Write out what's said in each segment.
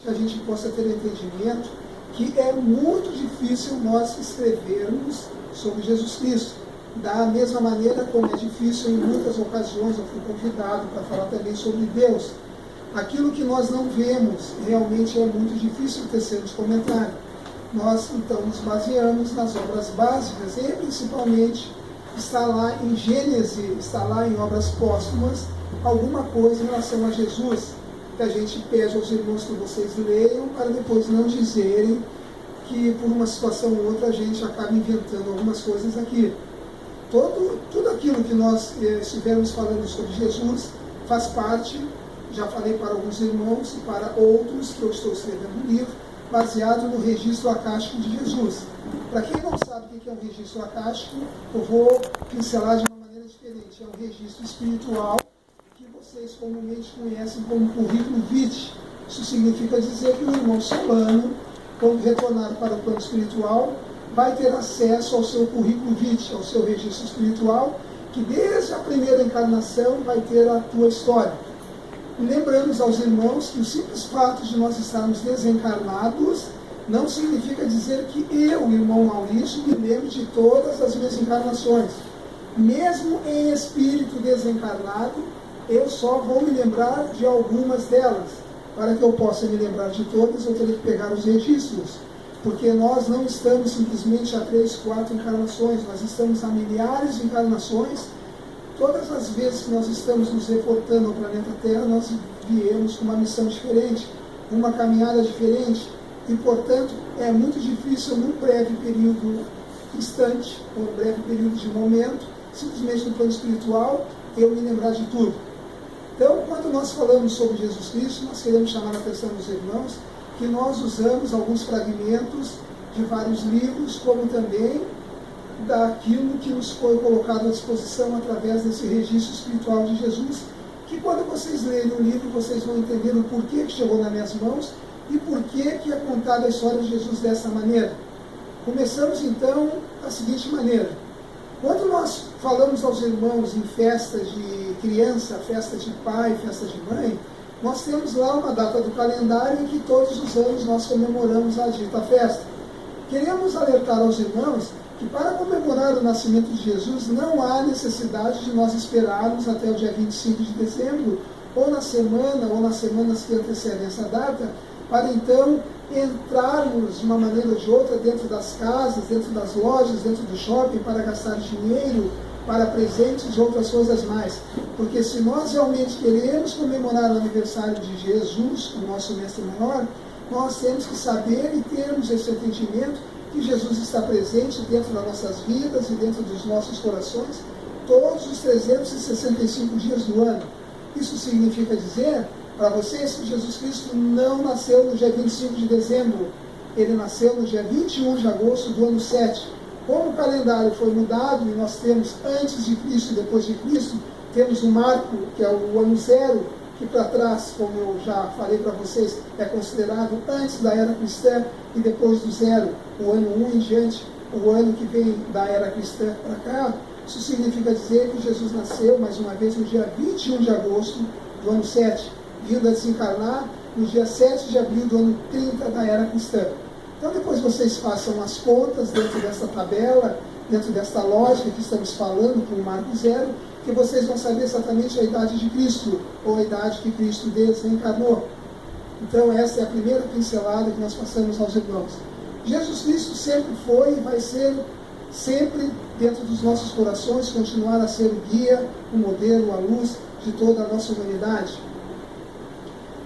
que a gente possa ter entendimento que é muito difícil nós escrevermos sobre Jesus Cristo. Da mesma maneira como é difícil, em muitas ocasiões, eu fui convidado para falar também sobre Deus. Aquilo que nós não vemos realmente é muito difícil tecermos comentário. Nós, então, nos baseamos nas obras básicas e, principalmente, está lá em Gênesis, está lá em obras póstumas, alguma coisa em relação a Jesus, que a gente pede aos irmãos que vocês leiam, para depois não dizerem que, por uma situação ou outra, a gente acaba inventando algumas coisas aqui. Tudo aquilo que nós estivermos falando sobre Jesus faz parte, já falei para alguns irmãos e para outros, que eu estou escrevendo um livro, baseado no registro acástico de Jesus. Para quem não sabe o que é um registro acástico, eu vou pincelar de uma maneira diferente. É um registro espiritual que vocês comumente conhecem como currículo vitae. Isso significa dizer que o irmão solano, quando retornar para o plano espiritual, vai ter acesso ao seu currículo vitae, ao seu registro espiritual, que desde a primeira encarnação vai ter a tua história. E lembramos aos irmãos que o simples fato de nós estarmos desencarnados não significa dizer que eu, irmão Maurício, me lembro de todas as minhas encarnações. Mesmo em espírito desencarnado, eu só vou me lembrar de algumas delas. Para que eu possa me lembrar de todas, eu terei que pegar os registros. Porque nós não estamos simplesmente a 3, 4 encarnações, nós estamos a milhares de encarnações. Todas as vezes que nós estamos nos reportando ao planeta Terra, nós viemos com uma missão diferente, uma caminhada diferente, e, portanto, é muito difícil, num breve período distante, ou um breve período de momento, simplesmente no plano espiritual, eu me lembrar de tudo. Então, quando nós falamos sobre Jesus Cristo, nós queremos chamar a atenção dos irmãos que nós usamos alguns fragmentos de vários livros, como também daquilo que nos foi colocado à disposição através desse registro espiritual de Jesus, que quando vocês lerem o livro, vocês vão entender o porquê que chegou nas minhas mãos e porquê que é contada a história de Jesus dessa maneira. Começamos então da seguinte maneira. Quando nós falamos aos irmãos em festas de criança, festa de pai, festa de mãe, nós temos lá uma data do calendário em que todos os anos nós comemoramos a dita festa. Queremos alertar aos irmãos que para comemorar o nascimento de Jesus não há necessidade de nós esperarmos até o dia 25 de dezembro, ou na semana, ou nas semanas que antecedem essa data, para então entrarmos de uma maneira ou de outra dentro das casas, dentro das lojas, dentro do shopping, para gastar dinheiro, para presentes e outras coisas mais. Porque se nós realmente queremos comemorar o aniversário de Jesus, o nosso mestre maior, nós temos que saber e termos esse entendimento que Jesus está presente dentro das nossas vidas e dentro dos nossos corações todos os 365 dias do ano. Isso significa dizer para vocês que Jesus Cristo não nasceu no dia 25 de dezembro, ele nasceu no dia 21 de agosto do ano 7. Como o calendário foi mudado e nós temos antes de Cristo e depois de Cristo, temos um marco que é o ano 0, que para trás, como eu já falei para vocês, é considerado antes da era cristã e depois do 0, o ano 1 em diante, o ano que vem da era cristã para cá. Isso significa dizer que Jesus nasceu, mais uma vez, no dia 21 de agosto do ano 7, vindo a desencarnar no dia 7 de abril do ano 30 da era cristã. Então depois vocês façam as contas dentro dessa tabela, dentro desta lógica que estamos falando com o marco 0, que vocês vão saber exatamente a idade de Cristo, ou a idade que Cristo desencarnou. Então essa é a primeira pincelada que nós passamos aos irmãos. Jesus Cristo sempre foi e vai ser sempre dentro dos nossos corações, continuar a ser o guia, o modelo, a luz de toda a nossa humanidade.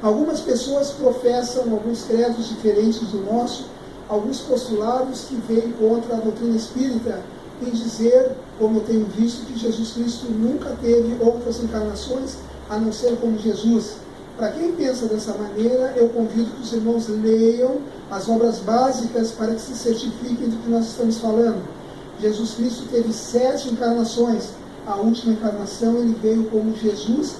Algumas pessoas professam alguns credos diferentes do nosso, alguns postulados que vêm contra a doutrina espírita, em dizer, como eu tenho visto, que Jesus Cristo nunca teve outras encarnações a não ser como Jesus. Para quem pensa dessa maneira, eu convido que os irmãos leiam as obras básicas para que se certifiquem do que nós estamos falando. Jesus Cristo teve 7 encarnações. A última encarnação ele veio como Jesus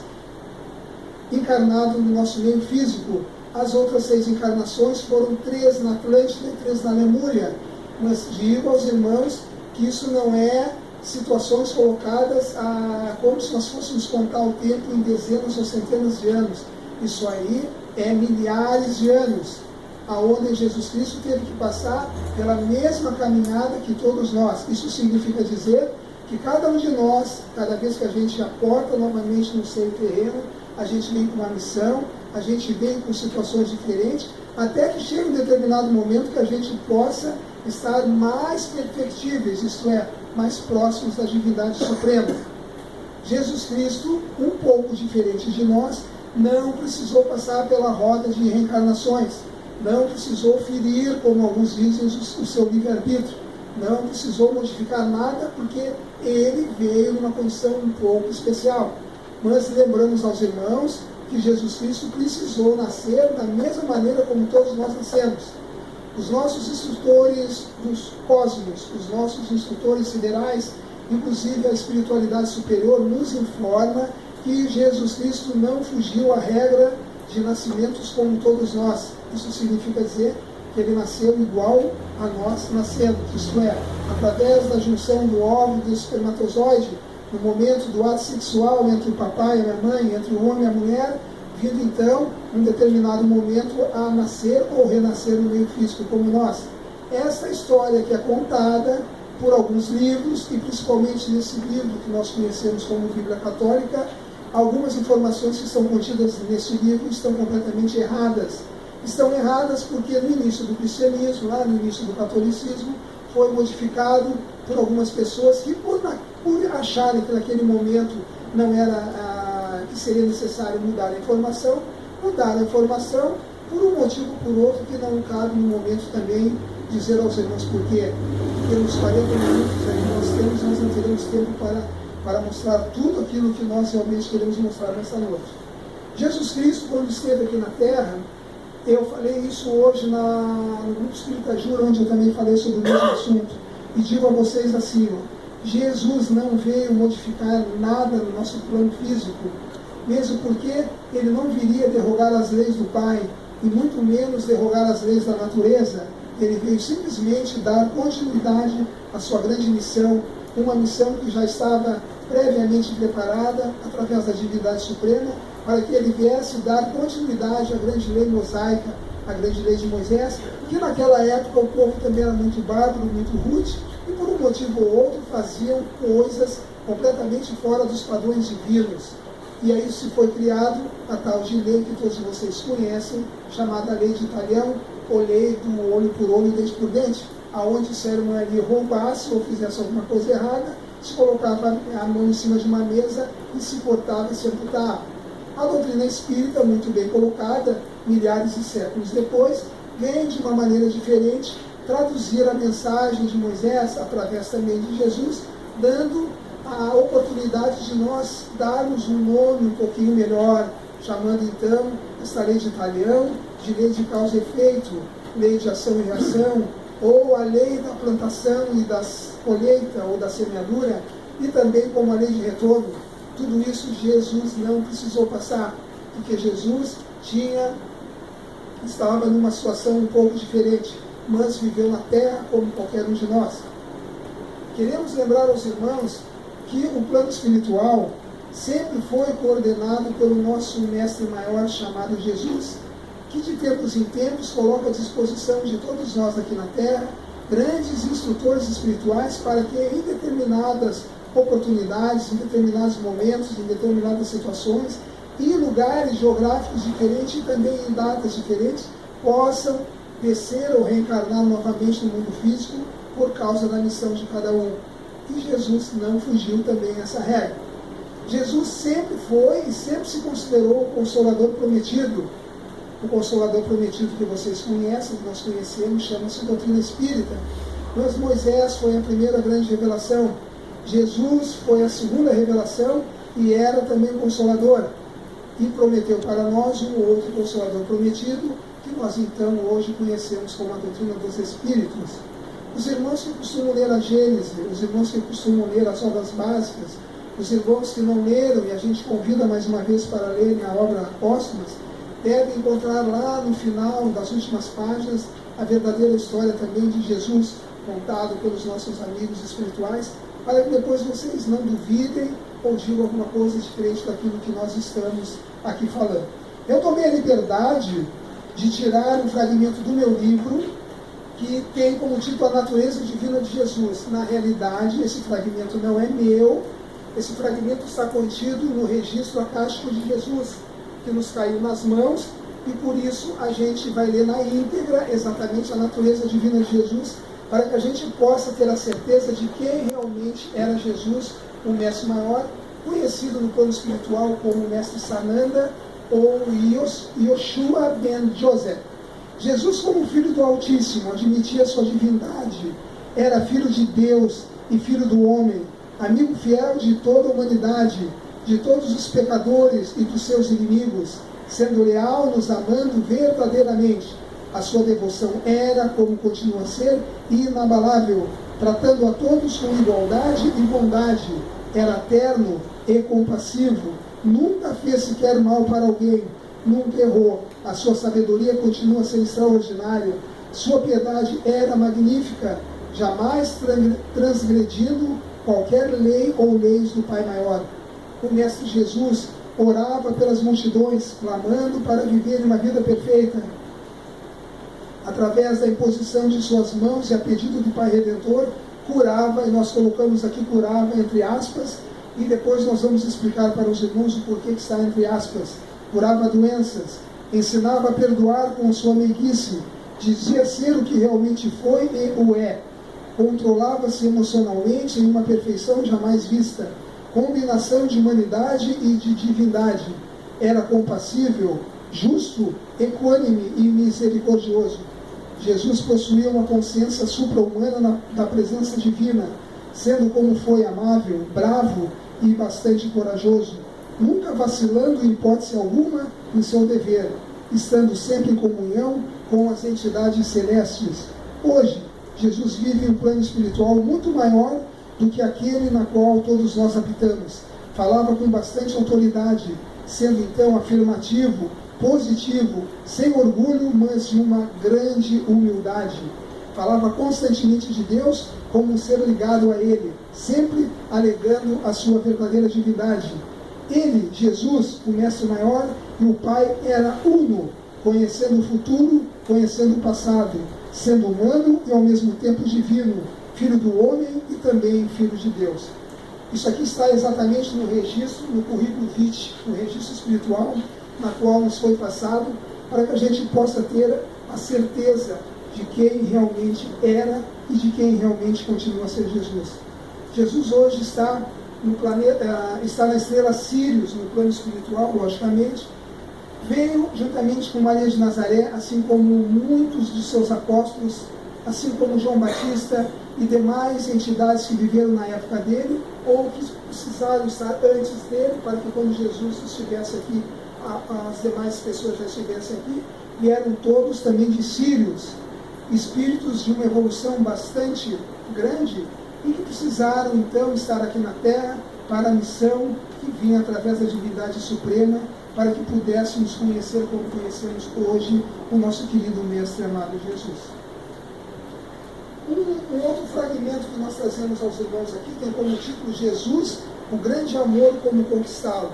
encarnado no nosso meio físico. As outras 6 encarnações foram 3 na Atlântida e 3 na Lemúria. Mas digo aos irmãos que isso não é situações colocadas como se nós fôssemos contar o tempo em dezenas ou centenas de anos. Isso aí milhares de anos, aonde Jesus Cristo teve que passar pela mesma caminhada que todos nós. Isso significa dizer que cada um de nós, cada vez que a gente aporta novamente no seio terreno, a gente vem com uma missão, a gente vem com situações diferentes, até que chega um determinado momento que a gente possa estar mais perfectíveis, isto é, mais próximos da divindade suprema. Jesus Cristo, um pouco diferente de nós, não precisou passar pela roda de reencarnações, não precisou ferir, como alguns dizem, o seu livre-arbítrio, não precisou modificar nada, porque ele veio numa condição um pouco especial. Mas lembramos aos irmãos que Jesus Cristo precisou nascer da mesma maneira como todos nós nascemos. Os nossos instrutores dos cosmos, os nossos instrutores siderais, inclusive a espiritualidade superior, nos informa que Jesus Cristo não fugiu à regra de nascimentos como todos nós. Isso significa dizer que ele nasceu igual a nós nascemos, isto é, através da junção do óvulo e do espermatozoide, no momento do ato sexual entre o papai e a mãe, entre o homem e a mulher, vindo então, em um determinado momento, a nascer ou renascer no meio físico como nós. Essa história que é contada por alguns livros, e principalmente nesse livro que nós conhecemos como Bíblia Católica, algumas informações que estão contidas nesse livro estão completamente erradas. Estão erradas porque no início do cristianismo, lá no início do catolicismo, foi modificado por algumas pessoas que, por acharem que naquele momento não era que seria necessário mudar a informação, mudaram a informação por um motivo ou por outro que não cabe no momento também dizer aos irmãos por quê. Porque nos 40 minutos aí nós não teremos tempo para mostrar tudo aquilo que nós realmente queremos mostrar nessa noite. Jesus Cristo, quando esteve aqui na Terra, eu falei isso hoje no Grupo Espírita Jura, onde eu também falei sobre o mesmo assunto, e digo a vocês assim, Jesus não veio modificar nada no nosso plano físico, mesmo porque ele não viria derrogar as leis do Pai, e muito menos derrogar as leis da natureza. Ele veio simplesmente dar continuidade à sua grande missão, uma missão que já estava previamente preparada através da divindade suprema, para que ele viesse dar continuidade à grande lei mosaica, à grande lei de Moisés, que naquela época o povo também era muito bárbaro, muito rude, e por um motivo ou outro faziam coisas completamente fora dos padrões divinos. E aí se foi criado a tal de lei que todos vocês conhecem, chamada lei de Italião, ou lei do olho por olho e dente por dente, aonde se a irmã ali roubasse ou fizesse alguma coisa errada, se colocava a mão em cima de uma mesa e se cortava e se amputava. A doutrina espírita, muito bem colocada, milhares de séculos depois, vem de uma maneira diferente traduzir a mensagem de Moisés através também de Jesus, dando a oportunidade de nós darmos um nome um pouquinho melhor, chamando então essa lei de Italião de lei de causa e efeito, lei de ação e reação, ou a lei da plantação e da colheita ou da semeadura, e também como a lei de retorno. Tudo isso Jesus não precisou passar, porque Jesus estava numa situação um pouco diferente, mas viveu na terra como qualquer um de nós. Queremos lembrar aos irmãos que o plano espiritual sempre foi coordenado pelo nosso mestre maior chamado Jesus, que de tempos em tempos coloca à disposição de todos nós aqui na terra grandes instrutores espirituais para que em determinadas oportunidades, em determinados momentos, em determinadas situações, em lugares geográficos diferentes e também em datas diferentes, possam descer ou reencarnar novamente no mundo físico por causa da missão de cada um. E Jesus não fugiu também essa regra. Jesus sempre foi e sempre se considerou o Consolador prometido. O Consolador prometido que vocês conhecem, que nós conhecemos, chama-se doutrina espírita. Mas Moisés foi a primeira grande revelação. Jesus foi a segunda revelação e era também o Consolador. E prometeu para nós um outro Consolador prometido, que nós então hoje conhecemos como a doutrina dos Espíritos. Os irmãos que costumam ler a Gênese, os irmãos que costumam ler as obras básicas, os irmãos que não leram, e a gente convida mais uma vez para lerem a obra Apóstolos, devem encontrar lá no final das últimas páginas a verdadeira história também de Jesus, contado pelos nossos amigos espirituais, para que depois vocês não duvidem ou digam alguma coisa diferente daquilo que nós estamos aqui falando. Eu tomei a liberdade de tirar um fragmento do meu livro que tem como título A Natureza Divina de Jesus. Na realidade, esse fragmento não é meu, esse fragmento está contido no registro acástico de Jesus, que nos caiu nas mãos, e por isso a gente vai ler na íntegra exatamente a natureza divina de Jesus, para que a gente possa ter a certeza de quem realmente era Jesus, o Mestre Maior, conhecido no plano espiritual como Mestre Sananda ou Yoshua ben Joseph. Jesus, como Filho do Altíssimo, admitia sua divindade, era Filho de Deus e Filho do homem, amigo fiel de toda a humanidade, de todos os pecadores e dos seus inimigos, sendo leal, nos amando verdadeiramente. A sua devoção era, como continua a ser, inabalável, tratando a todos com igualdade e bondade. Era terno e compassivo, nunca fez sequer mal para alguém, nunca errou. A sua sabedoria continua a ser extraordinária, sua piedade era magnífica, jamais transgredindo qualquer lei ou leis do Pai Maior. O Mestre Jesus orava pelas multidões, clamando para viverem uma vida perfeita. Através da imposição de suas mãos e a pedido do Pai Redentor, curava, e nós colocamos aqui curava entre aspas, e depois nós vamos explicar para os irmãos o porquê que está entre aspas. Curava doenças, ensinava a perdoar com sua meiguice, dizia ser o que realmente foi e o é, controlava-se emocionalmente em uma perfeição jamais vista, combinação de humanidade e de divindade, era compassível, justo, equânime e misericordioso. Jesus possuía uma consciência supra-humana da presença divina, sendo como foi amável, bravo e bastante corajoso, nunca vacilando em hipótese alguma em seu dever, estando sempre em comunhão com as entidades celestes. Hoje, Jesus vive em um plano espiritual muito maior do que aquele na qual todos nós habitamos. Falava com bastante autoridade, sendo então afirmativo, positivo, sem orgulho, mas de uma grande humildade. Falava constantemente de Deus como um ser ligado a Ele, sempre alegando a sua verdadeira divindade. Ele, Jesus, o Mestre Maior, e o Pai era uno, conhecendo o futuro, conhecendo o passado, sendo humano e ao mesmo tempo divino, Filho do homem e também Filho de Deus. Isso aqui está exatamente no registro, no currículo vitae, no registro espiritual, na qual nos foi passado, para que a gente possa ter a certeza de quem realmente era e de quem realmente continua a ser Jesus. Jesus hoje está no planeta, está na estrela Sírius, no plano espiritual, logicamente. Veio juntamente com Maria de Nazaré, assim como muitos de seus apóstolos, assim como João Batista e demais entidades que viveram na época dele, ou que precisaram estar antes dele, para que quando Jesus estivesse aqui, as demais pessoas já estivessem aqui. Vieram todos também de Sírios, espíritos de uma evolução bastante grande, e que precisaram então estar aqui na Terra para a missão que vinha através da divindade suprema, para que pudéssemos conhecer como conhecemos hoje o nosso querido Mestre amado Jesus. Um outro fragmento que nós trazemos aos irmãos aqui tem como título Jesus, o grande amor como conquistá-lo,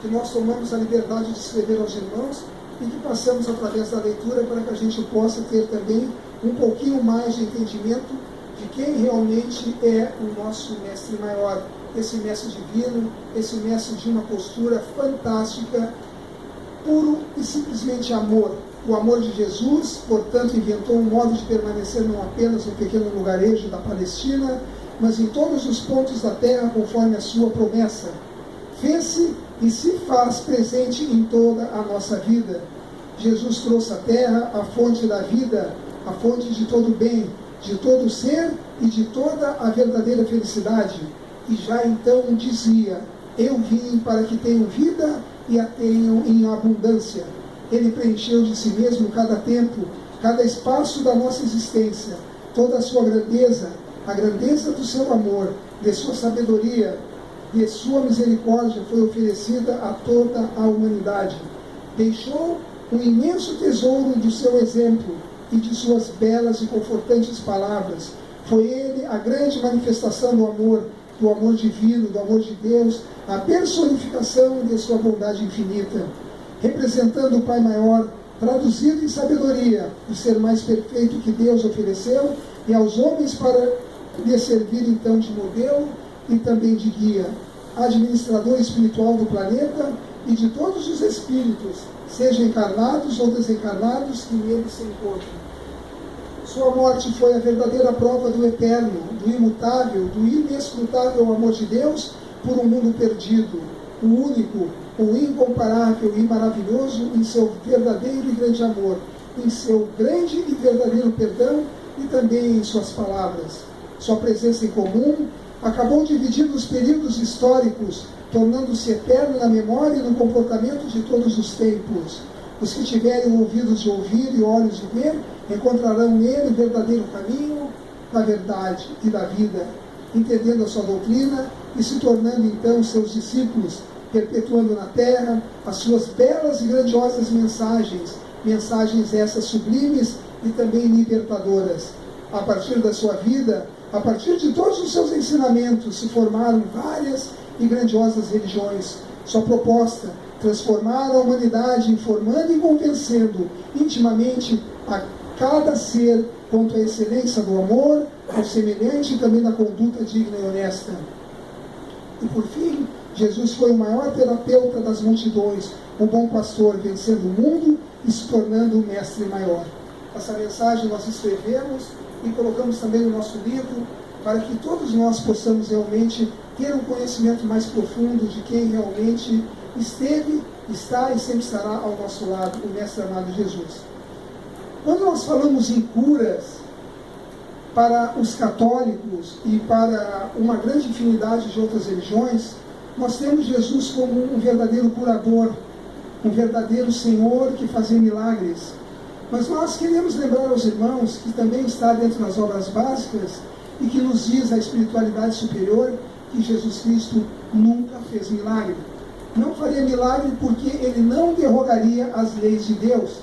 que nós tomamos a liberdade de escrever aos irmãos e que passamos através da leitura para que a gente possa ter também um pouquinho mais de entendimento de quem realmente é o nosso Mestre Maior, esse Mestre divino, esse Mestre de uma postura fantástica, puro e simplesmente amor. O amor de Jesus, portanto, inventou um modo de permanecer não apenas no pequeno lugarejo da Palestina, mas em todos os pontos da terra, conforme a sua promessa. Fez-se e se faz presente em toda a nossa vida. Jesus trouxe à terra a fonte da vida, a fonte de todo bem, de todo ser e de toda a verdadeira felicidade. E já então dizia: eu vim para que tenham vida e a tenham em abundância. Ele preencheu de si mesmo cada tempo, cada espaço da nossa existência, toda a sua grandeza, a grandeza do seu amor, de sua sabedoria, de sua misericórdia foi oferecida a toda a humanidade. Deixou um imenso tesouro do seu exemplo e de suas belas e confortantes palavras. Foi ele a grande manifestação do amor divino, do amor de Deus, a personificação de sua bondade infinita. representando o Pai maior, traduzido em sabedoria, o ser mais perfeito que Deus ofereceu, e aos homens para lhe servir então de modelo e também de guia, administrador espiritual do planeta e de todos os espíritos, sejam encarnados ou desencarnados, que nele se encontram. Sua morte foi a verdadeira prova do eterno, do imutável, do inescrutável amor de Deus por um mundo perdido, o único, o incomparável e maravilhoso em seu verdadeiro e grande amor, em seu grande e verdadeiro perdão e também em suas palavras. Sua presença em comum acabou dividindo os períodos históricos, tornando-se eterno na memória e no comportamento de todos os tempos. Os que tiverem ouvidos de ouvir e olhos de ver, encontrarão nele o verdadeiro caminho da verdade e da vida, entendendo a sua doutrina e se tornando então seus discípulos, perpetuando na terra as suas belas e grandiosas mensagens, mensagens essas sublimes e também libertadoras. A partir da sua vida, a partir de todos os seus ensinamentos, se formaram várias e grandiosas religiões. Sua proposta, transformar a humanidade, informando e convencendo intimamente a cada ser quanto à excelência do amor, ao semelhante e também da conduta digna e honesta. E por fim, Jesus foi o maior terapeuta das multidões, o bom pastor, vencendo o mundo e se tornando o mestre maior. Essa mensagem nós escrevemos e colocamos também no nosso livro, para que todos nós possamos realmente ter um conhecimento mais profundo de quem realmente esteve, está e sempre estará ao nosso lado, o mestre amado Jesus. Quando nós falamos em curas para os católicos e para uma grande infinidade de outras religiões, nós temos Jesus como um verdadeiro curador, um verdadeiro Senhor que fazia milagres. Mas nós queremos lembrar aos irmãos, que também está dentro das obras básicas, e que nos diz a espiritualidade superior, que Jesus Cristo nunca fez milagre. Não faria milagre porque ele não derrogaria as leis de Deus.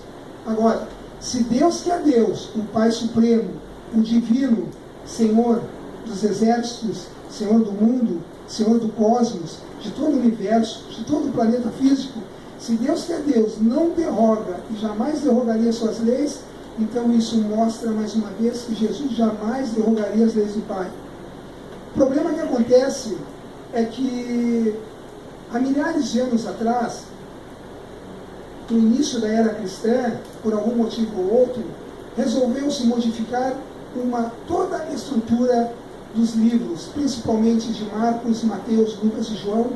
Agora, se Deus, que é Deus, o Pai Supremo, o Divino, Senhor dos exércitos, Senhor do mundo, Senhor do cosmos, de todo o universo, de todo o planeta físico, se Deus, que é Deus, não derroga e jamais derrogaria suas leis, então isso mostra mais uma vez que Jesus jamais derrogaria as leis do Pai. O problema que acontece é que há milhares de anos atrás, no início da era cristã, por algum motivo ou outro, resolveu-se modificar toda a estrutura dos livros, principalmente de Marcos, Mateus, Lucas e João,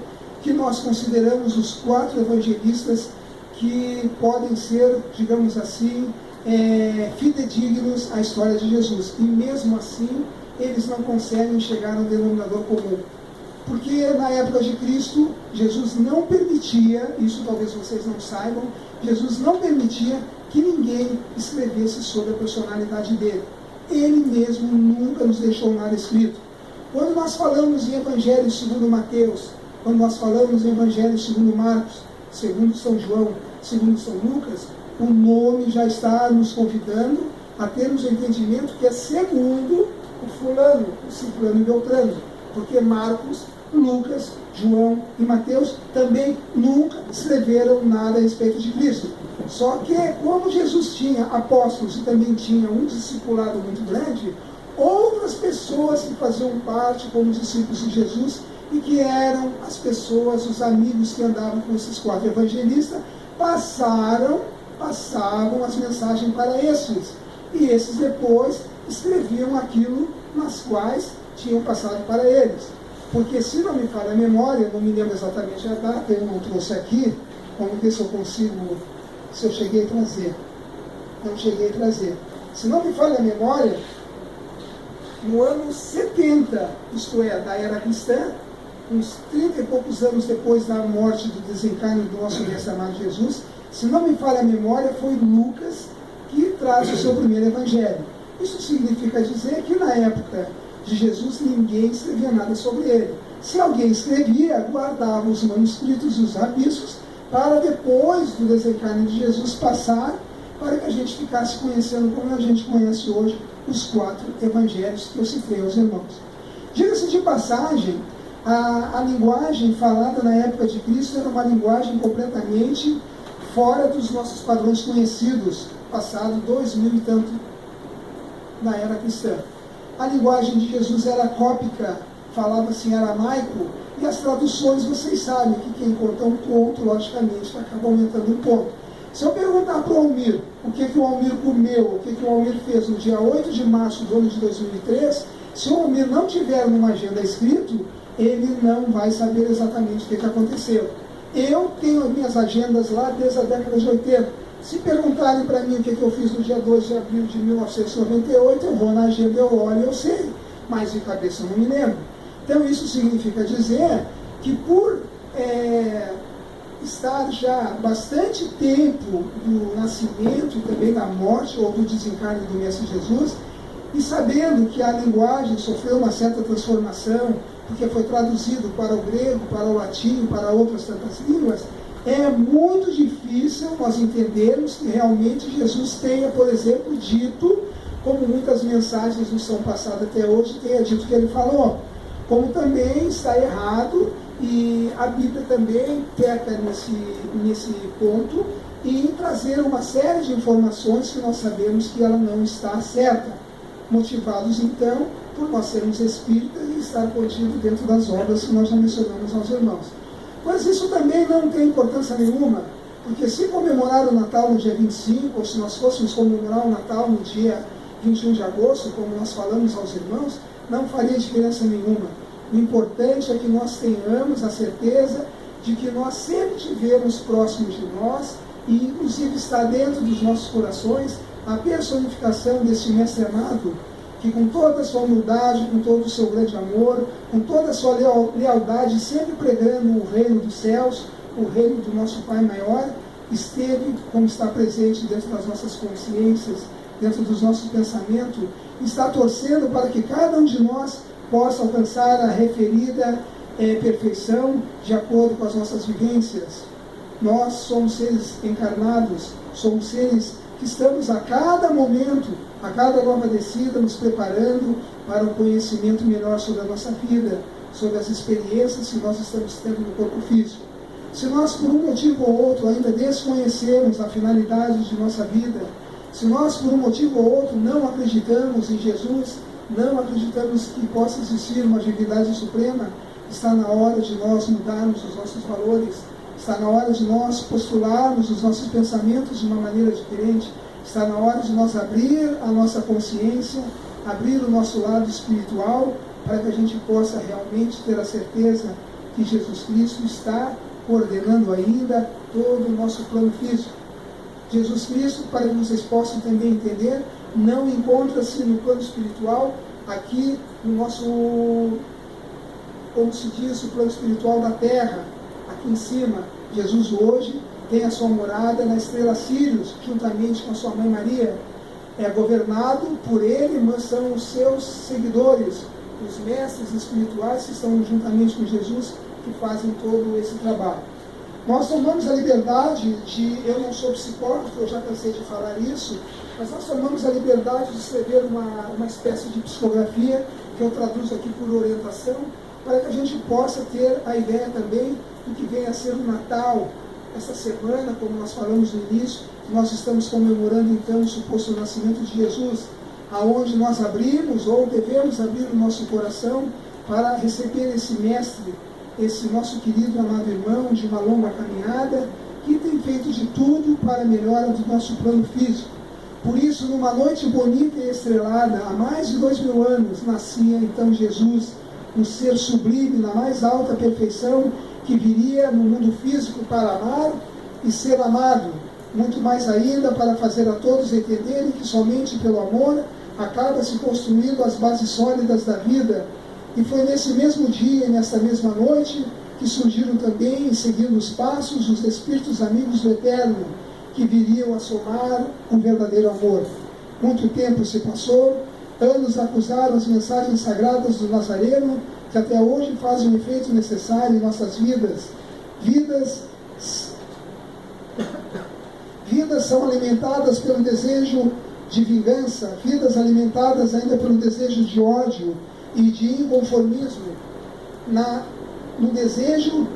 que nós consideramos os 4 evangelistas que podem ser, digamos assim, fidedignos à história de Jesus. E mesmo assim, eles não conseguem chegar no denominador comum. Porque na época de Cristo, Jesus não permitia, isso talvez vocês não saibam, Jesus não permitia que ninguém escrevesse sobre a personalidade dele. Ele mesmo nunca nos deixou nada escrito. Quando nós falamos em Evangelho segundo Mateus, quando nós falamos em Evangelho segundo Marcos, segundo São João, segundo São Lucas, o nome já está nos convidando a termos o entendimento que é segundo o fulano, o ciclano e beltrano, porque Marcos, Lucas, João e Mateus também nunca escreveram nada a respeito de Cristo. Só que, como Jesus tinha apóstolos e também tinha um discipulado muito grande, outras pessoas que faziam parte como discípulos de Jesus e que eram as pessoas, os amigos que andavam com esses 4 evangelistas, passavam as mensagens para esses. E esses depois escreviam aquilo nas quais tinham passado para eles. Porque, se não me falha a memória, não me lembro exatamente a data, eu não trouxe aqui, vamos ver se eu consigo, se eu cheguei a trazer. Não cheguei a trazer. Se não me falha a memória, no ano 70, isto é, da era cristã, uns 30 e poucos anos depois da morte do desencarne do nosso mestre amado Jesus, se não me falha a memória, foi Lucas que traz o seu primeiro evangelho. Isso significa dizer que na época de Jesus ninguém escrevia nada sobre ele. Se alguém escrevia, guardava os manuscritos e os rabiscos para depois do desencarne de Jesus passar, para que a gente ficasse conhecendo como a gente conhece hoje os 4 evangelhos que eu citei aos irmãos. Diga-se de passagem, a linguagem falada na época de Cristo era uma linguagem completamente fora dos nossos padrões conhecidos, passado 2000 e tanto na era cristã. A linguagem de Jesus era cópica, falava-se em aramaico, e as traduções, vocês sabem que quem conta um conto, logicamente, acaba aumentando um ponto. Se eu perguntar para o Almir o que o Almir comeu, o que o Almir fez no dia 8 de março do ano de 2003, se o Almir não tiver numa agenda escrito, ele não vai saber exatamente o que aconteceu. Eu tenho as minhas agendas lá desde a década de 80. Se perguntarem para mim o que eu fiz no dia 2 de abril de 1998, eu vou na agenda, eu olho e eu sei, mas de cabeça eu não me lembro. Então isso significa dizer que por estar já bastante tempo do nascimento e também da morte ou do desencarne do Mestre Jesus, e sabendo que a linguagem sofreu uma certa transformação, porque foi traduzido para o grego, para o latim, para outras tantas línguas, é muito difícil nós entendermos que realmente Jesus tenha, por exemplo, dito, como muitas mensagens nos são passadas até hoje, tenha dito que ele falou. Como também está errado, e a Bíblia também peca nesse ponto, em trazer uma série de informações que nós sabemos que ela não está certa, motivados então por nós sermos espíritas e estar contido dentro das obras que nós já mencionamos aos irmãos. Mas isso também não tem importância nenhuma, porque se comemorar o Natal no dia 25, ou se nós fôssemos comemorar o Natal no dia 21 de agosto, como nós falamos aos irmãos, não faria diferença nenhuma. O importante é que nós tenhamos a certeza de que nós sempre estivermos próximos de nós, e inclusive está dentro dos nossos corações a personificação desse Mestre amado, que com toda a sua humildade, com todo o seu grande amor, com toda a sua lealdade, sempre pregando o reino dos céus, o reino do nosso Pai maior, esteve como está presente dentro das nossas consciências, dentro dos nossos pensamentos, está torcendo para que cada um de nós possa alcançar a referida perfeição de acordo com as nossas vivências. Nós somos seres encarnados, somos seres que estamos a cada momento, a cada nova descida, nos preparando para um conhecimento melhor sobre a nossa vida, sobre as experiências que nós estamos tendo no corpo físico. Se nós, por um motivo ou outro, ainda desconhecemos a finalidade de nossa vida, se nós, por um motivo ou outro, não acreditamos em Jesus, não acreditamos que possa existir uma divindade suprema, está na hora de nós mudarmos os nossos valores, está na hora de nós postularmos os nossos pensamentos de uma maneira diferente, está na hora de nós abrir a nossa consciência, abrir o nosso lado espiritual, para que a gente possa realmente ter a certeza que Jesus Cristo está coordenando ainda todo o nosso plano físico. Jesus Cristo, para que vocês possam também entender, não encontra-se no plano espiritual, aqui no nosso, como se diz, o plano espiritual da Terra, aqui em cima. Jesus hoje tem a sua morada na estrela Sírius, juntamente com a sua mãe Maria. É governado por ele, mas são os seus seguidores, os mestres espirituais que estão juntamente com Jesus, que fazem todo esse trabalho. Nós tomamos a liberdade de, eu não sou psicólogo, eu já cansei de falar isso, mas nós tomamos a liberdade de escrever uma espécie de psicografia, que eu traduzo aqui por orientação, para que a gente possa ter a ideia também do que vem a ser o Natal. Esta semana, como nós falamos no início, nós estamos comemorando então o suposto nascimento de Jesus, aonde nós abrimos ou devemos abrir o nosso coração para receber esse mestre, esse nosso querido amado irmão de uma longa caminhada, que tem feito de tudo para a melhora do nosso plano físico. Por isso, numa noite bonita e estrelada, há mais de 2000 anos, nascia então Jesus, um ser sublime na mais alta perfeição, que viria no mundo físico para amar e ser amado, muito mais ainda para fazer a todos entenderem que somente pelo amor acaba se construindo as bases sólidas da vida. E foi nesse mesmo dia e nessa mesma noite que surgiram também, seguindo os passos, os espíritos amigos do Eterno, que viriam a somar um verdadeiro amor. Muito tempo se passou, anos acusaram as mensagens sagradas do Nazareno, que até hoje fazem o efeito necessário em nossas vidas. Vidas são alimentadas pelo desejo de vingança, vidas alimentadas ainda pelo desejo de ódio e de inconformismo, no desejo,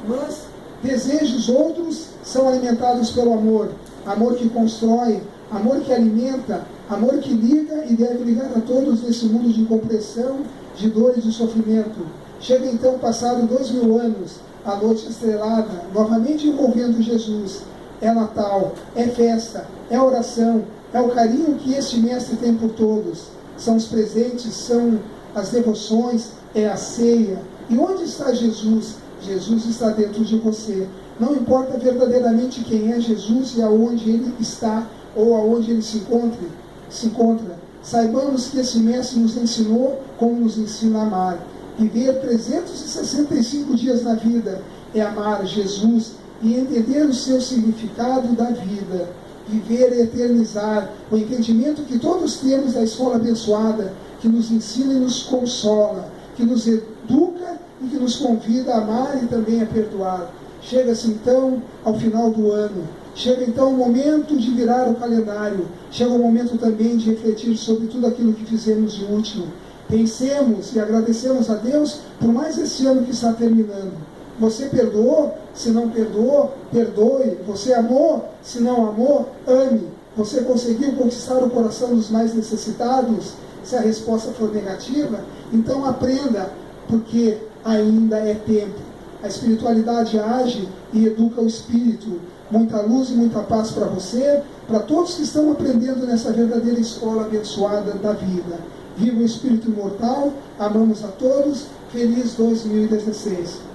mas Desejos outros são alimentados pelo amor. Amor que constrói, amor que alimenta, amor que liga e deve ligar a todos nesse mundo de incompreensão, de dor e de sofrimento. Chega então, passado 2000 anos, a noite estrelada, novamente envolvendo Jesus. É Natal, é festa, é oração, é o carinho que este mestre tem por todos. São os presentes, são as devoções, é a ceia. E onde está Jesus? Jesus está dentro de você. Não importa verdadeiramente quem é Jesus e aonde ele está ou aonde ele se encontra. Saibamos que esse mestre nos ensinou como nos ensina a amar. Viver 365 dias na vida é amar Jesus e entender o seu significado da vida. Viver é eternizar o entendimento que todos temos da escola abençoada, que nos ensina e nos consola, que nos educa e que nos convida a amar e também a perdoar. Chega-se então ao final do ano, chega então o momento de virar o calendário, chega o momento também de refletir sobre tudo aquilo que fizemos de último. Pensemos e agradecemos a Deus por mais esse ano que está terminando. Você perdoou? Se não perdoou, perdoe. Você amou? Se não amou, ame. Você conseguiu conquistar o coração dos mais necessitados? Se a resposta for negativa, então aprenda, porque ainda é tempo. A espiritualidade age e educa o espírito. Muita luz e muita paz para você, para todos que estão aprendendo nessa verdadeira escola abençoada da vida. Viva o espírito imortal, amamos a todos, feliz 2016.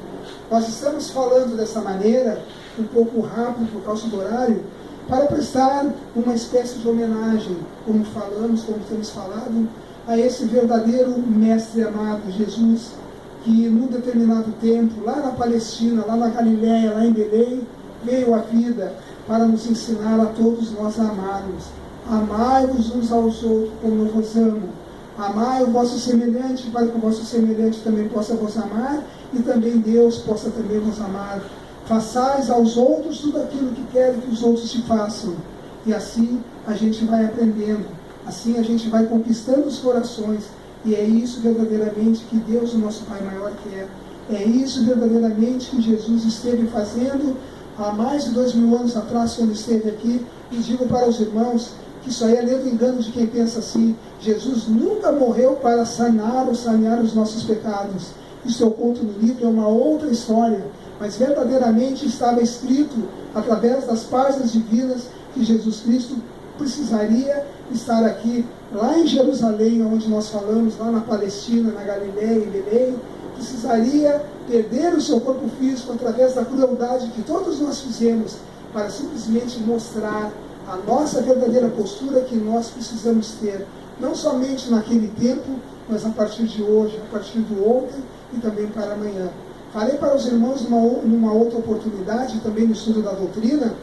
Nós estamos falando dessa maneira, um pouco rápido por causa do horário, para prestar uma espécie de homenagem, como falamos, como temos falado, a esse verdadeiro mestre amado, Jesus, que num determinado tempo, lá na Palestina, lá na Galiléia, lá em Belém, veio à vida para nos ensinar a todos nós a amarmos. Amai-vos uns aos outros como eu vos amo. Amai o vosso semelhante, para que o vosso semelhante também possa vos amar, e também Deus possa também vos amar. Façais aos outros tudo aquilo que querem que os outros te façam. E assim a gente vai aprendendo, assim a gente vai conquistando os corações. E é isso verdadeiramente que Deus, o nosso Pai maior, quer. É isso verdadeiramente que Jesus esteve fazendo há mais de 2000 anos atrás, quando esteve aqui. E digo para os irmãos que isso aí é lendo engano de quem pensa assim. Jesus nunca morreu para sanar ou sanear os nossos pecados. Isso eu conto no livro, é uma outra história. Mas verdadeiramente estava escrito, através das páginas divinas, que Jesus Cristo precisaria estar aqui, lá em Jerusalém, onde nós falamos, lá na Palestina, na Galiléia, em Belém, precisaria perder o seu corpo físico através da crueldade que todos nós fizemos, para simplesmente mostrar a nossa verdadeira postura que nós precisamos ter, não somente naquele tempo, mas a partir de hoje, a partir do ontem e também para amanhã. Falei para os irmãos numa outra oportunidade, também no estudo da doutrina,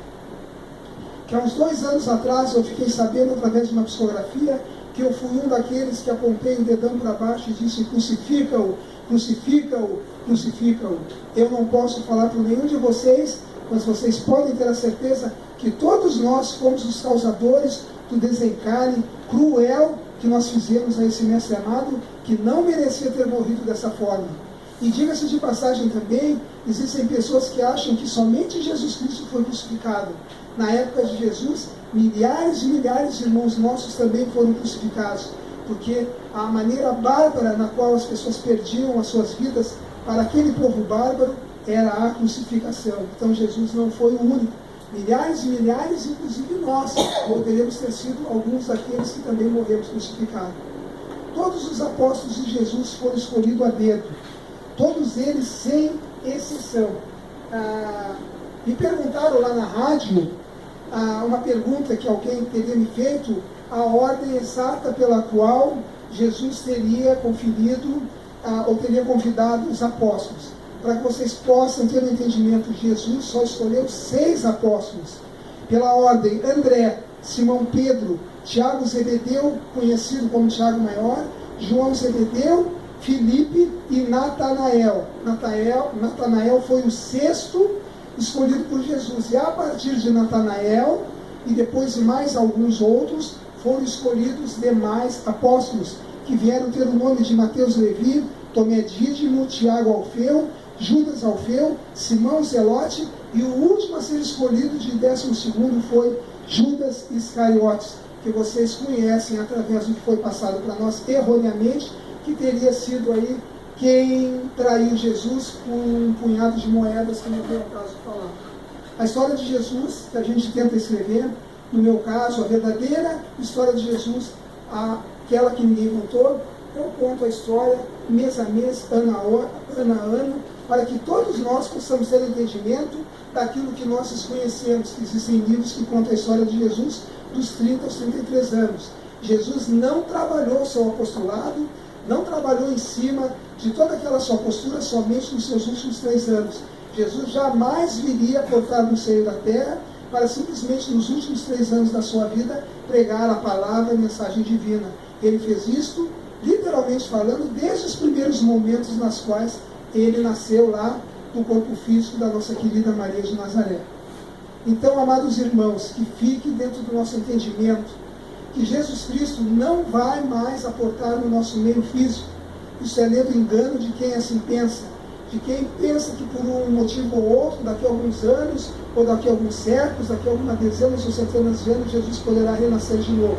que há uns 2 anos atrás eu fiquei sabendo, através de uma psicografia, que eu fui um daqueles que apontei o dedão para baixo e disse: crucifica-o, crucifica-o, crucifica-o. Eu não posso falar para nenhum de vocês, mas vocês podem ter a certeza que todos nós fomos os causadores do desencarne cruel que nós fizemos a esse mestre amado, que não merecia ter morrido dessa forma. E diga-se de passagem também, existem pessoas que acham que somente Jesus Cristo foi crucificado. Na época de Jesus, milhares e milhares de irmãos nossos também foram crucificados, porque a maneira bárbara na qual as pessoas perdiam as suas vidas para aquele povo bárbaro era a crucificação. Então Jesus não foi o único. Milhares e milhares, inclusive nós, poderíamos ter sido alguns daqueles que também morremos crucificados. Todos os apóstolos de Jesus foram escolhidos a dedo. Todos eles, sem exceção. Me perguntaram lá na rádio, uma pergunta que alguém teria me feito, a ordem exata pela qual Jesus teria conferido, ou teria convidado os apóstolos. Para que vocês possam ter um entendimento, Jesus só escolheu 6 apóstolos. Pela ordem: André, Simão Pedro, Tiago Zebedeu, conhecido como Tiago Maior, João Zebedeu, Filipe e Natanael. Natanael foi o 6º escolhido por Jesus. E a partir de Natanael, e depois de mais alguns outros, foram escolhidos demais apóstolos, que vieram ter o nome de Mateus Levi, Tomé Dídimo, Tiago Alfeu, Judas Alfeu, Simão Zelote, e o último a ser escolhido de 12º foi Judas Iscariotes, que vocês conhecem através do que foi passado para nós erroneamente, que teria sido aí quem traiu Jesus com um punhado de moedas, que não tem o caso de falar. A história de Jesus, que a gente tenta escrever, no meu caso, a verdadeira história de Jesus, aquela que ninguém contou, eu conto a história mês a mês, ano a ano, para que todos nós possamos ter entendimento daquilo que nós desconhecemos. Existem livros que contam a história de Jesus dos 30 aos 33 anos. Jesus não trabalhou seu apostolado, não trabalhou em cima de toda aquela sua postura somente nos seus últimos 3 anos. Jesus jamais viria cortar no seio da terra para simplesmente nos últimos 3 anos da sua vida pregar a palavra, a mensagem divina. Ele fez isto, literalmente falando, desde os primeiros momentos nas quais ele nasceu lá no corpo físico da nossa querida Maria de Nazaré. Então, amados irmãos, que fique dentro do nosso entendimento que Jesus Cristo não vai mais aportar no nosso meio físico. Isso é lendo engano de quem assim pensa, de quem pensa que por um motivo ou outro, daqui a alguns anos, ou daqui a alguns séculos, daqui a algumas dezenas ou centenas de anos, Jesus poderá renascer de novo.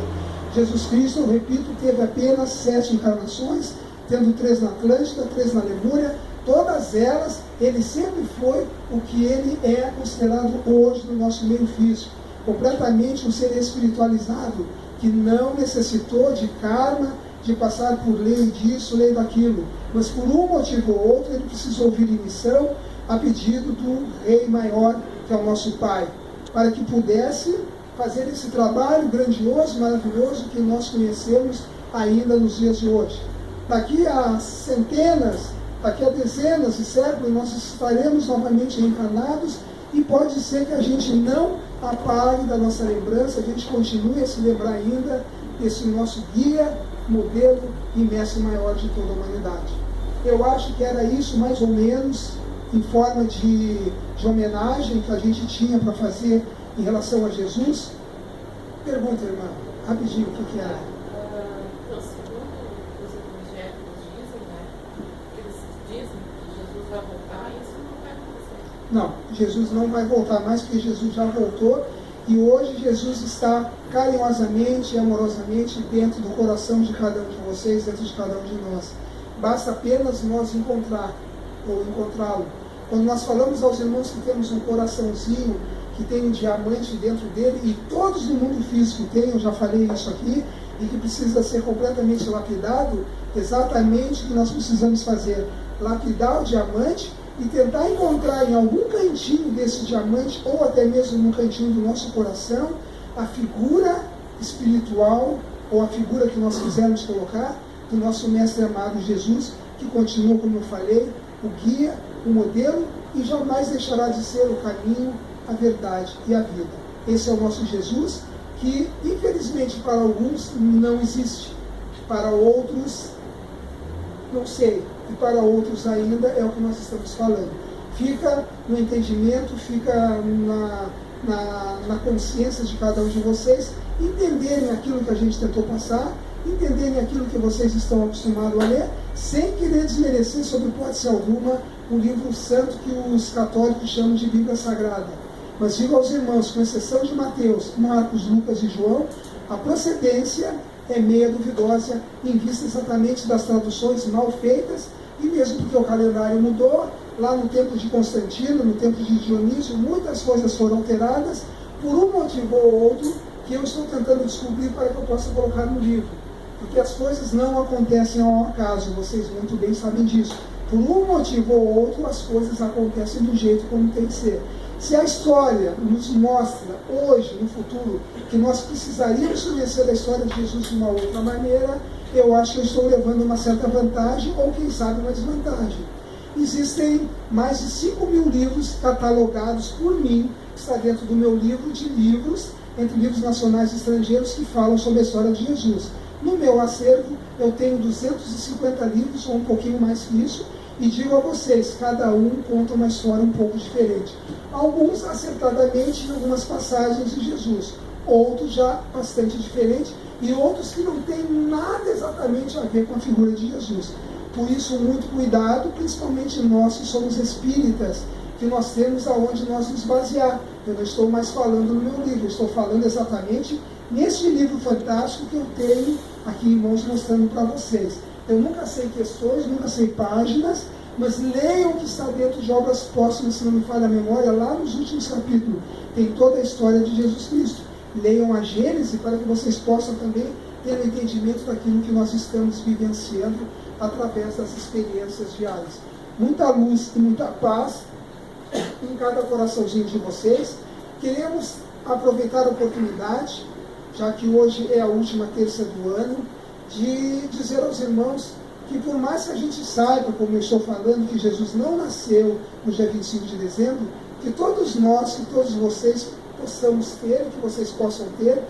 Jesus Cristo, eu repito, teve apenas 7 encarnações, tendo 3 na Atlântida, 3 na Lemúria. Todas elas, ele sempre foi o que ele é considerado hoje no nosso meio físico. Completamente um ser espiritualizado, que não necessitou de karma, de passar por lei disso, lei daquilo. Mas por um motivo ou outro, ele precisou vir em missão a pedido do Rei Maior, que é o nosso Pai, para que pudesse fazer esse trabalho grandioso, maravilhoso, que nós conhecemos ainda nos dias de hoje. Daqui a centenas, daqui a dezenas de séculos, nós estaremos novamente reencarnados, e pode ser que a gente não apague da nossa lembrança, a gente continue a se lembrar ainda desse nosso guia, modelo e mestre maior de toda a humanidade. Eu acho que era isso, mais ou menos, em forma de homenagem que a gente tinha para fazer em relação a Jesus. Pergunta, irmã, rapidinho, o que era? Então, segundo os evangélicos dizem, né, eles dizem que Jesus vai voltar e isso não vai acontecer. Não, Jesus não vai voltar mais, porque Jesus já voltou, e hoje Jesus está carinhosamente e amorosamente dentro do coração de cada um de vocês, dentro de cada um de nós. Basta apenas nós encontrar, ou encontrá-lo. Quando nós falamos aos irmãos que temos um coraçãozinho, que tem um diamante dentro dele, e todos no mundo físico têm, eu já falei isso aqui, e que precisa ser completamente lapidado, exatamente o que nós precisamos fazer: lapidar o diamante e tentar encontrar em algum cantinho desse diamante, ou até mesmo num cantinho do nosso coração, a figura espiritual, ou a figura que nós quisermos colocar, do nosso mestre amado Jesus, que continua, como eu falei, o guia, o modelo, e jamais deixará de ser o caminho, a verdade e a vida. Esse é o nosso Jesus, que infelizmente para alguns não existe, para outros não sei, e para outros ainda é o que nós estamos falando. Fica no entendimento, fica na consciência de cada um de vocês, entenderem aquilo que a gente tentou passar, entenderem aquilo que vocês estão acostumados a ler, sem querer desmerecer, sob hipótese alguma, o livro santo que os católicos chamam de Bíblia Sagrada. Mas digo aos irmãos, com exceção de Mateus, Marcos, Lucas e João, a procedência é meia duvidosa, em vista exatamente das traduções mal feitas, e mesmo porque o calendário mudou, lá no tempo de Constantino, no tempo de Dionísio, muitas coisas foram alteradas, por um motivo ou outro, que eu estou tentando descobrir para que eu possa colocar no livro. Porque as coisas não acontecem ao acaso, vocês muito bem sabem disso. Por um motivo ou outro, as coisas acontecem do jeito como tem que ser. Se a história nos mostra, hoje, no futuro, que nós precisaríamos conhecer a história de Jesus de uma outra maneira, eu acho que eu estou levando uma certa vantagem, ou quem sabe uma desvantagem. Existem mais de 5.000 livros catalogados por mim, que está dentro do meu livro de livros, entre livros nacionais e estrangeiros, que falam sobre a história de Jesus. No meu acervo, eu tenho 250 livros, ou um pouquinho mais que isso, e digo a vocês, cada um conta uma história um pouco diferente. Alguns acertadamente em algumas passagens de Jesus, outros já bastante diferentes, e outros que não têm nada exatamente a ver com a figura de Jesus. Por isso, muito cuidado, principalmente nós que somos espíritas, que nós temos aonde nós nos basear. Eu não estou mais falando no meu livro, eu estou falando exatamente neste livro fantástico que eu tenho aqui em mãos mostrando para vocês. Eu nunca sei questões, nunca sei páginas, mas leiam o que está dentro de Obras Póstumas, se não me falha a memória, lá nos últimos capítulos. Tem toda a história de Jesus Cristo. Leiam a Gênesis para que vocês possam também ter o entendimento daquilo que nós estamos vivenciando através das experiências diárias. Muita luz e muita paz em cada coraçãozinho de vocês. Queremos aproveitar a oportunidade, já que hoje é a última terça do ano, de dizer aos irmãos que por mais que a gente saiba, como eu estou falando, que Jesus não nasceu no dia 25 de dezembro, que todos nós, que todos vocês possamos ter, que vocês possam ter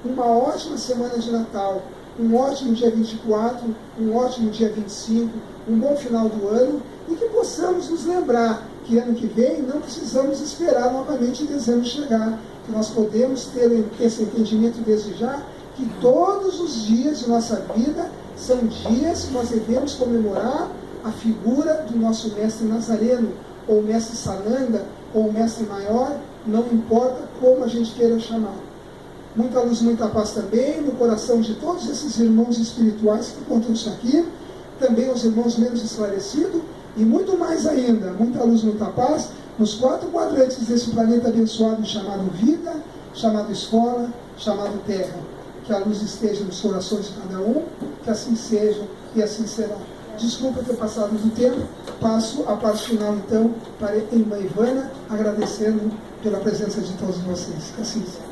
uma ótima semana de Natal, um ótimo dia 24, um ótimo dia 25, um bom final do ano, e que possamos nos lembrar que ano que vem não precisamos esperar novamente dezembro chegar, que nós podemos ter esse entendimento desde já, que todos os dias de nossa vida são dias que nós devemos comemorar a figura do nosso mestre Nazareno, ou mestre Sananda, ou mestre maior, não importa como a gente queira chamar. Muita luz, muita paz também no coração de todos esses irmãos espirituais que contam isso aqui, também os irmãos menos esclarecidos, e muito mais ainda, muita luz, muita paz nos 4 quadrantes desse planeta abençoado chamado vida, chamado escola, chamado terra. Que a luz esteja nos corações de cada um, que assim seja e assim será. Desculpa ter passado do tempo, passo a parte final então para a irmã Ivana, agradecendo pela presença de todos vocês. Que assim seja.